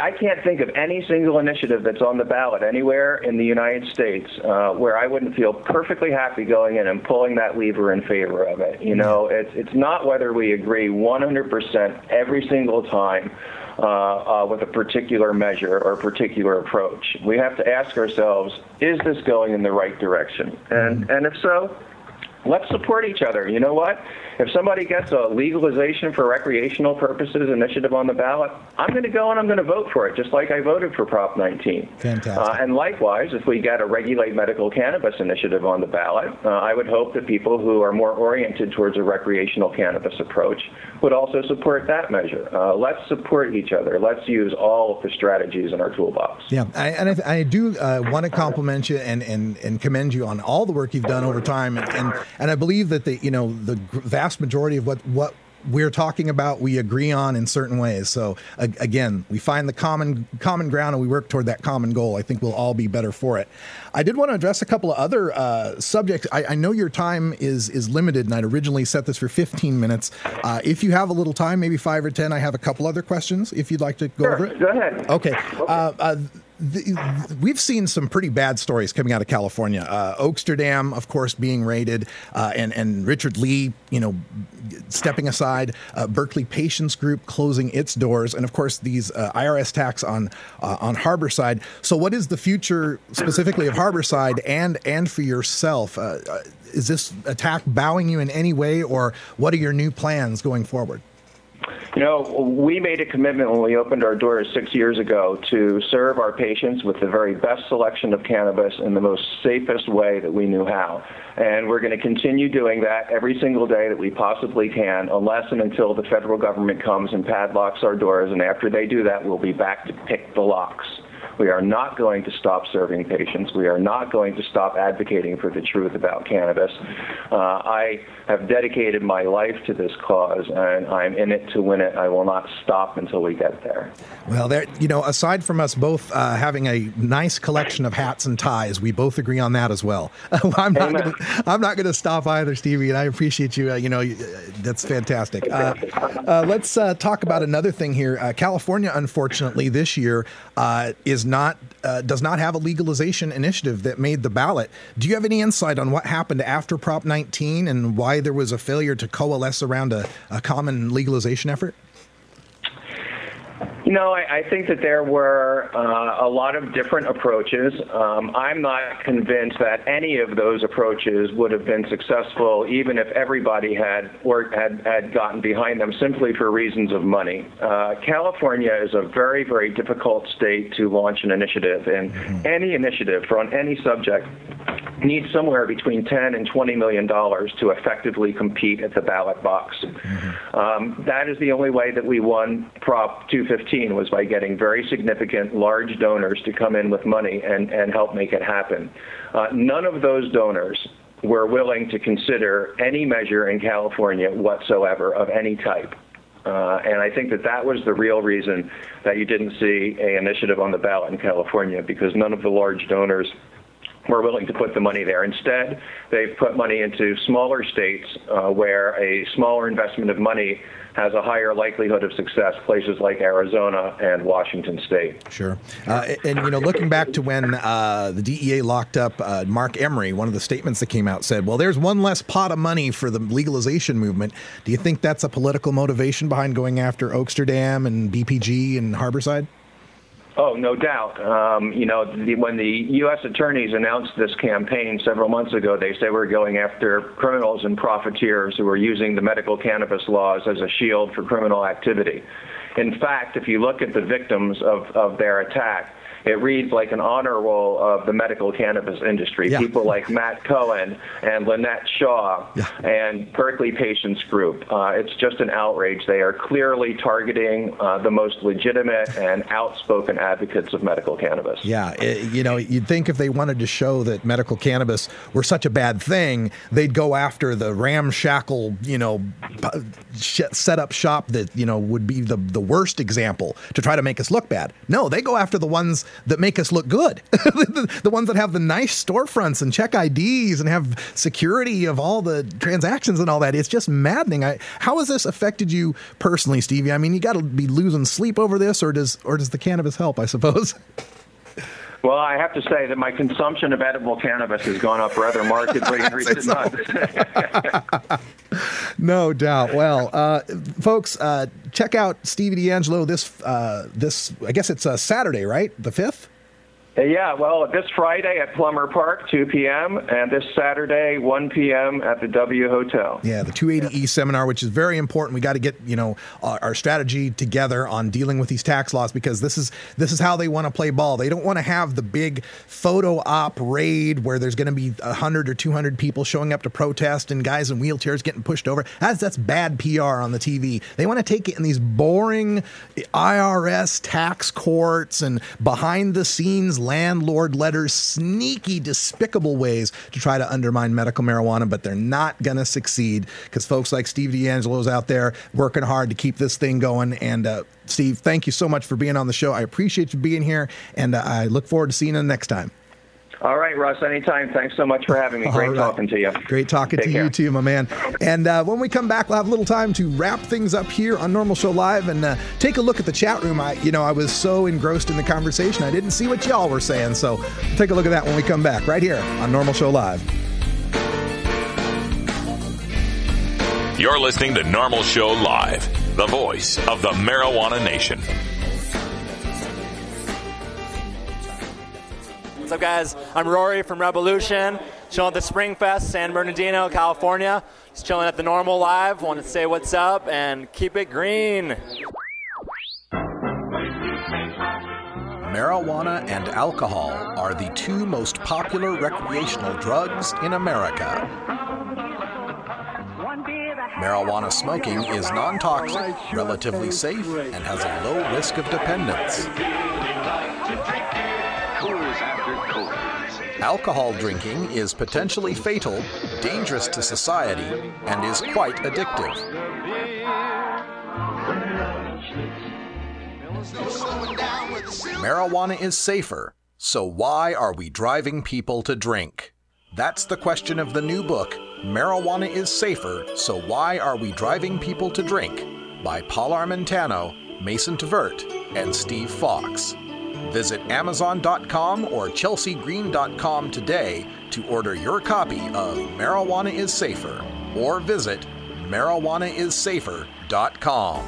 I can't think of any single initiative that's on the ballot anywhere in the United States where I wouldn't feel perfectly happy going in and pulling that lever in favor of it. You know, it's not whether we agree 100% every single time with a particular measure or a particular approach. We have to ask ourselves, is this going in the right direction? And if so, let's support each other. You know what? If somebody gets a legalization for recreational purposes initiative on the ballot, I'm going to go and I'm going to vote for it, just like I voted for Prop 19.
Fantastic.
And likewise, if we get a regulate medical cannabis initiative on the ballot, I would hope that people who are more oriented towards a recreational cannabis approach would also support that measure. Let's support each other. Let's use all of the strategies in our toolbox.
Yeah, I do want to compliment you and commend you on all the work you've done over time, and I believe that the vast majority of what we're talking about we agree on in certain ways. So again, we find the common ground and we work toward that common goal. I think we'll all be better for it. I did want to address a couple of other subjects. I know your time is limited, and I'd originally set this for 15 minutes. If you have a little time, maybe 5 or 10, I have a couple other questions if you'd like to go over it.
Go ahead.
Okay. We've seen some pretty bad stories coming out of California. Oakster Dam, of course, being raided, and Richard Lee, stepping aside. Berkeley Patients Group closing its doors, and of course these IRS tax on Harborside. So, what is the future specifically of Harborside and for yourself? Is this attack bowing you in any way, or what are your new plans going forward?
We made a commitment when we opened our doors 6 years ago to serve our patients with the very best selection of cannabis in the most safest way that we knew how. And we're going to continue doing that every single day that we possibly can, unless and until the federal government comes and padlocks our doors. And after they do that, we'll be back to pick the locks. We are not going to stop serving patients. We are not going to stop advocating for the truth about cannabis. I have dedicated my life to this cause, and I'm in it to win it. I will not stop until we get there.
Well, aside from us both having a nice collection of hats and ties, we both agree on that as well. I'm not going to stop either, Stevie, and I appreciate you. That's fantastic. Let's talk about another thing here. California, unfortunately, this year does not have a legalization initiative that made the ballot. Do you have any insight on what happened after Prop 19 and why there was a failure to coalesce around a common legalization effort?
I think that there were a lot of different approaches. I'm not convinced that any of those approaches would have been successful, even if everybody had gotten behind them simply for reasons of money. California is a very, very difficult state to launch an initiative, and any initiative on any subject needs somewhere between $10 and $20 million to effectively compete at the ballot box. That is the only way that we won Prop 215, was by getting very significant large donors to come in with money and help make it happen. None of those donors were willing to consider any measure in California whatsoever of any type. And I think that was the real reason that you didn't see an initiative on the ballot in California, because none of the large donors were willing to put the money there. Instead, they've put money into smaller states where a smaller investment of money has a higher likelihood of success, places like Arizona and Washington State.
Sure. And looking back to when the DEA locked up Mark Emery, one of the statements that came out said, well, there's one less pot of money for the legalization movement. Do you think that's a political motivation behind going after Oakster Dam and BPG and Harborside?
Oh, no doubt. When the U.S. attorneys announced this campaign several months ago, they said we're going after criminals and profiteers who are using the medical cannabis laws as a shield for criminal activity. In fact, if you look at the victims of their attack, it reads like an honor roll of the medical cannabis industry. Yeah. People like Matt Cohen and Lynette Shaw and Berkeley Patients Group. It's just an outrage. They are clearly targeting the most legitimate and outspoken advocates of medical cannabis.
Yeah, you'd think if they wanted to show that medical cannabis were such a bad thing, they'd go after the ramshackle, set up shop that, would be the worst example to try to make us look bad. No, they go after the ones that make us look good. The ones that have the nice storefronts and check IDs and have security of all the transactions and all that. It's just maddening. How has this affected you personally, Stevie? I mean, you got to be losing sleep over this, or does the cannabis help, I suppose?
Well, I have to say that my consumption of edible cannabis has gone up rather markedly in recent months.
No doubt. Well, folks, check out Stevie D'Angelo this I guess it's Saturday, right? The 5th?
Yeah, well, this Friday at Plummer Park, 2 p.m., and this Saturday, 1 p.m. at the W Hotel.
Yeah, the 280E seminar, which is very important. We got to get, our strategy together on dealing with these tax laws, because this is how they want to play ball. They don't want to have the big photo op raid where there's going to be 100 or 200 people showing up to protest and guys in wheelchairs getting pushed over. That's bad PR on the TV. They want to take it in these boring IRS tax courts and behind the scenes landlord letters, sneaky, despicable ways to try to undermine medical marijuana, but they're not going to succeed because folks like Steve D'Angelo's out there working hard to keep this thing going. And Steve, thank you so much for being on the show. I appreciate you being here, and I look forward to seeing you next time.
All right, Russ, anytime. Thanks so much for having me. Great talking to you.
Great talking to you too, my man. And when we come back, we'll have a little time to wrap things up here on Normal Show Live and take a look at the chat room. I was so engrossed in the conversation, I didn't see what y'all were saying. So we'll take a look at that when we come back right here on Normal Show Live.
You're listening to Normal Show Live, the voice of the marijuana nation.
What's up, guys? I'm Rory from Revolution, chilling at the Spring Fest, San Bernardino, California. Just chilling at the Normal Live. Wanted to say what's up and keep it green.
Marijuana and alcohol are the two most popular recreational drugs in America. Marijuana smoking is non-toxic, relatively safe, and has a low risk of dependence. Alcohol drinking is potentially fatal, dangerous to society, and is quite addictive. Marijuana is safer, so why are we driving people to drink? That's the question of the new book, Marijuana is Safer, So Why Are We Driving People to Drink? By Paul Armentano, Mason Tvert, and Steve Fox. Visit Amazon.com or ChelseaGreen.com today to order your copy of Marijuana is Safer, or visit MarijuanaIsSafer.com.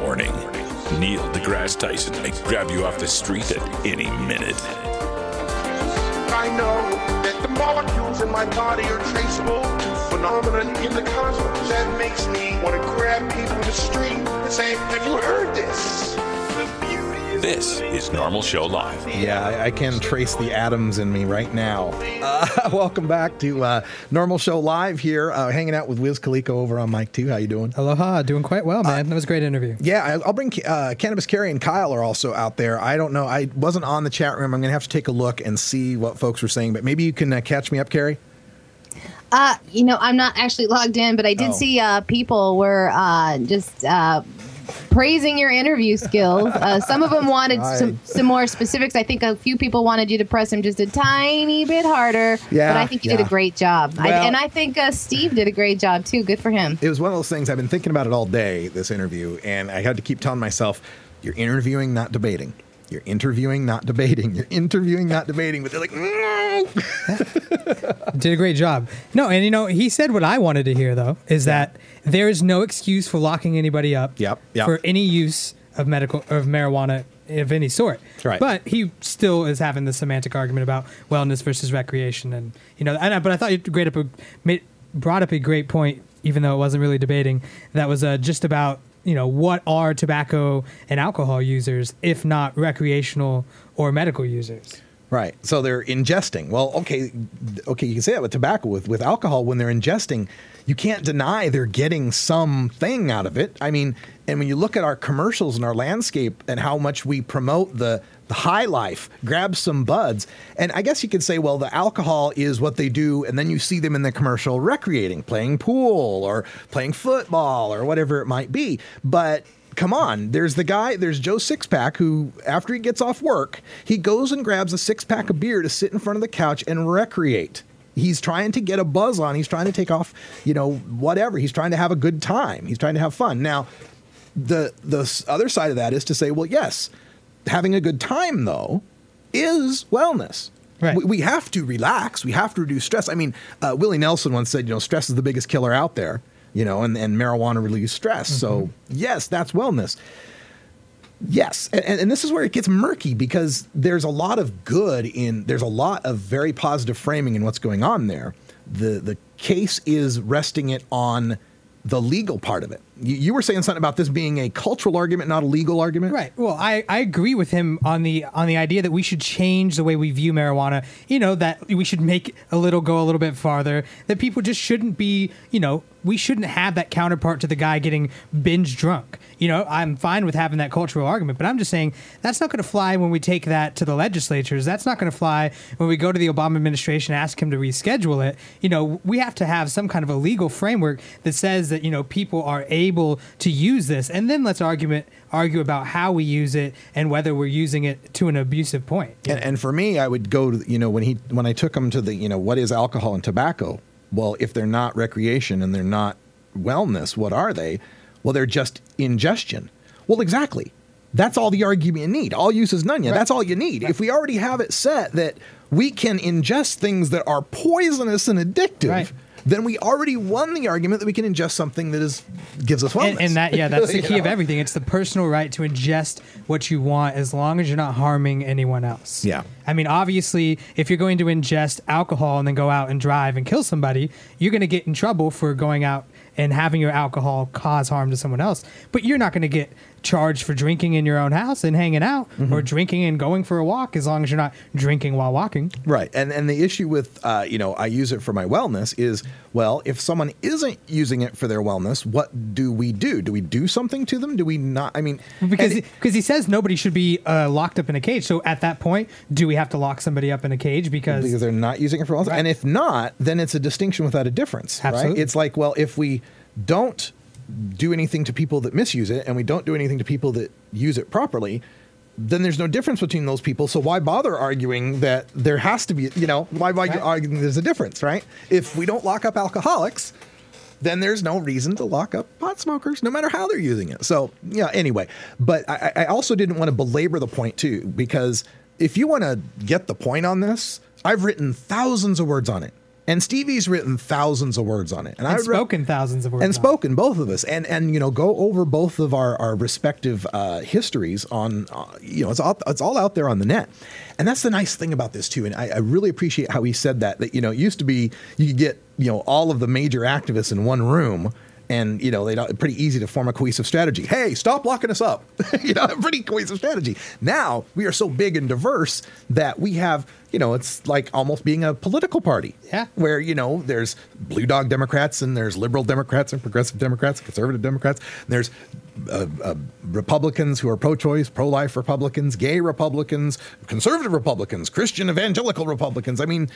Warning. Neil deGrasse Tyson may grab you off the street at any minute.
I know that the molecules in my body are traceable to phenomena in the cosmos. That makes me want to grab people in the street and say, have you heard this?
This is Normal Show Live.
Yeah, I can trace the atoms in me right now. Welcome back to Normal Show Live here, hanging out with Wiz Khalifa over on Mic 2. How you doing?
Aloha, doing quite well, man. That was a great interview.
Yeah, I'll bring Cannabis Carrie and Kyle are also out there. I don't know. I wasn't on the chat room. I'm going to have to take a look and see what folks were saying, but maybe you can catch me up, Carrie?
I'm not actually logged in, but I did see people were just praising your interview skills. Some of them wanted some more specifics. I think a few people wanted you to press them just a tiny bit harder. Yeah, but I think you did a great job.
Well,
I think Steve did a great job, too. Good for him.
It was one of those things I've been thinking about it all day, this interview, and I had to keep telling myself, you're interviewing, not debating. You're interviewing, not debating. You're interviewing, not debating. But they're like, no.
Did a great job. No, and he said what I wanted to hear, though, is that there is no excuse for locking anybody up for any use of marijuana of any sort.
Right.
But he still is having the semantic argument about wellness versus recreation, and but I thought you brought up a great point, even though it wasn't really debating. That was just about what are tobacco and alcohol users, if not recreational or medical users.
Right. So they're ingesting. Well, okay, you can say that with tobacco. With alcohol, when they're ingesting, you can't deny they're getting something out of it. I mean, and when you look at our commercials and our landscape and how much we promote the high life, grab some buds. And I guess you could say, well, the alcohol is what they do, and then you see them in the commercial recreating, playing pool or playing football or whatever it might be. But come on, there's Joe Sixpack who, after he gets off work, he goes and grabs a 6-pack of beer to sit in front of the couch and recreate. He's trying to get a buzz on. He's trying to take off, whatever. He's trying to have a good time. He's trying to have fun. Now, the other side of that is to say, well, yes, having a good time, though, is wellness. Right. We have to relax. We have to reduce stress. I mean, Willie Nelson once said, stress is the biggest killer out there, and marijuana relieves stress. Mm-hmm. So, yes, that's wellness. Yes, and this is where it gets murky because there's a lot of there's a lot of very positive framing in what's going on there. The case is resting it on the legal part of it. You were saying something about this being a cultural argument, not a legal argument?
Right. Well, I agree with him on the idea that we should change the way we view marijuana, that we should go a little bit farther, that people just shouldn't be, we shouldn't have that counterpart to the guy getting binge drunk. I'm fine with having that cultural argument, but I'm just saying that's not going to fly when we take that to the legislatures. That's not going to fly when we go to the Obama administration and ask him to reschedule it. We have to have some kind of a legal framework that says that, people are able to use this. And then let's argue about how we use it and whether we're using it to an abusive point.
And for me, I would go to, when I took him to the, what is alcohol and tobacco? Well, if they're not recreation and they're not wellness, what are they? Well, they're just ingestion. Well, exactly. That's all the argument you need. All use is none. Right. That's all you need. Right. If we already have it set that we can ingest things that are poisonous and addictive, then we already won the argument that we can ingest something that gives us wellness.
And that's the key of everything. It's the personal right to ingest what you want as long as you're not harming anyone else.
Yeah.
I mean, obviously, if you're going to ingest alcohol and then go out and drive and kill somebody, you're going to get in trouble for going out and having your alcohol cause harm to someone else. But you're not going to get charged for drinking in your own house and hanging out or drinking and going for a walk as long as you're not drinking while walking.
Right. And the issue with, I use it for my wellness is, well, if someone isn't using it for their wellness, what do we do? Do we do something to them? Do we not? I mean,
because he says nobody should be locked up in a cage. So at that point, do we have to lock somebody up in a cage because
they're not using it for wellness? Right. And if not, then it's a distinction without a difference.
Absolutely.
Right? It's like, well, if we don't do anything to people that misuse it and we don't do anything to people that use it properly, then there's no difference between those people. So why bother arguing that there has to be, why arguing there's a difference, right? If we don't lock up alcoholics, then there's no reason to lock up pot smokers, no matter how they're using it. So, anyway, but I also didn't want to belabor the point too, because if you want to get the point on this, I've written thousands of words on it. And Stevie's written thousands of words on it.
And spoken thousands of words.
And spoken, both of us. And go over both of our respective histories on, it's all out there on the net. And that's the nice thing about this, too. And I really appreciate how he said that it used to be you could get, all of the major activists in one room. And, pretty easy to form a cohesive strategy. Hey, stop locking us up. Pretty cohesive strategy. Now, we are so big and diverse that we have, it's like almost being a political party.
Yeah.
Where, there's blue dog Democrats and there's liberal Democrats and progressive Democrats, conservative Democrats. And there's Republicans who are pro-choice, pro-life Republicans, gay Republicans, conservative Republicans, Christian evangelical Republicans. I mean,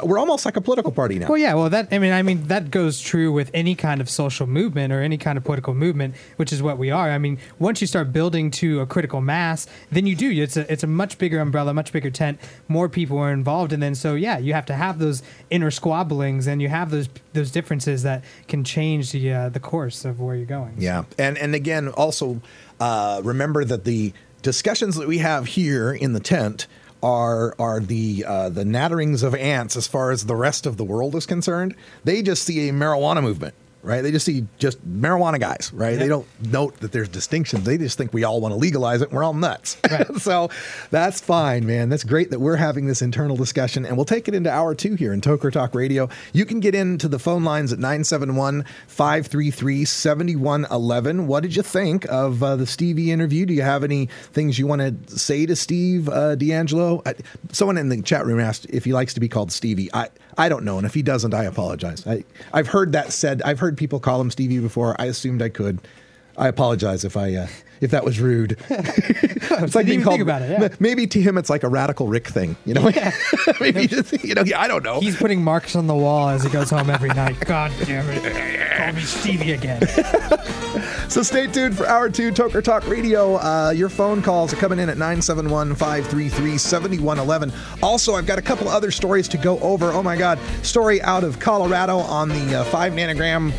we're almost like a political party now.
Well, yeah. Well, that goes true with any kind of social movement or any kind of political movement, which is what we are. I mean, once you start building to a critical mass, then you do. It's a much bigger umbrella, much bigger tent. More people are involved, and then you have to have those inner squabblings, and you have those differences that can change the course of where you're going.
Yeah, and again, also remember that the discussions that we have here in the tent are the natterings of ants as far as the rest of the world is concerned. They just see a marijuana movement. Right? They just see just marijuana guys, right? Yep. They don't note that there's distinctions. They just think we all want to legalize it and we're all nuts. Right. So that's fine, man. That's great that we're having this internal discussion, and we'll take it into hour 2 here in Toker Talk Radio. You can get into the phone lines at 971-533-7111. What did you think of the Stevie interview? Do you have any things you want to say to Steve D'Angelo? Someone in the chat room asked if he likes to be called Stevie. I don't know, and if he doesn't, I apologize. I've heard that said. I've heard people call him Stevie before. I assumed I could. I apologize if if that was rude. It's like being called. About it, yeah. Maybe to him it's like a Radical Rick thing, Yeah. Maybe I don't know.
He's putting marks on the wall as he goes home every night. God damn it! Call me Stevie again.
So stay tuned for hour 2, Toker Talk Radio. Your phone calls are coming in at 971-533-7111. Also, I've got a couple other stories to go over. Oh my God, story out of Colorado on the 5 nanogram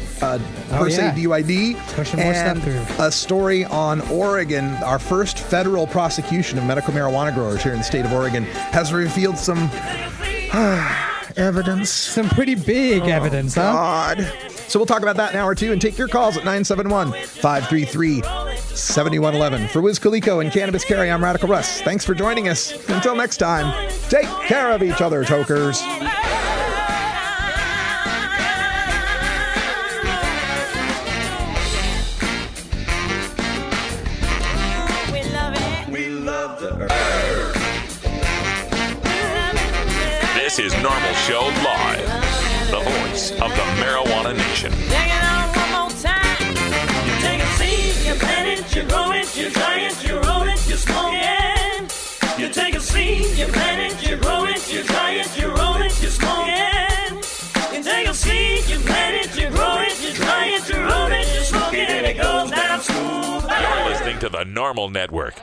per se DUID,
pushing more stuff through.
A story on Oregon. Our first federal prosecution of medical marijuana growers here in the state of Oregon has revealed some evidence.
Some pretty big evidence, huh?
God. So we'll talk about that in hour 2 and take your calls at 971-533 7111. For Wiz Khalico and Cannabis Carry, I'm Radical Russ. Thanks for joining us. Until next time, take care of each other, tokers.
This is NORML Show Live, the voice of the Marijuana Nation.
Take it on one more time. You take a seed, you plant it, you grow it, you dry it, you roll it, you smoke it. You take a seed, you plant it, you grow it, you dry it, you roll it, you smoke it. You take a seed, you plant it, you grow it, you dry it, you roll it, you smoke it, and it goes down smooth.
You're listening to the NORML Network.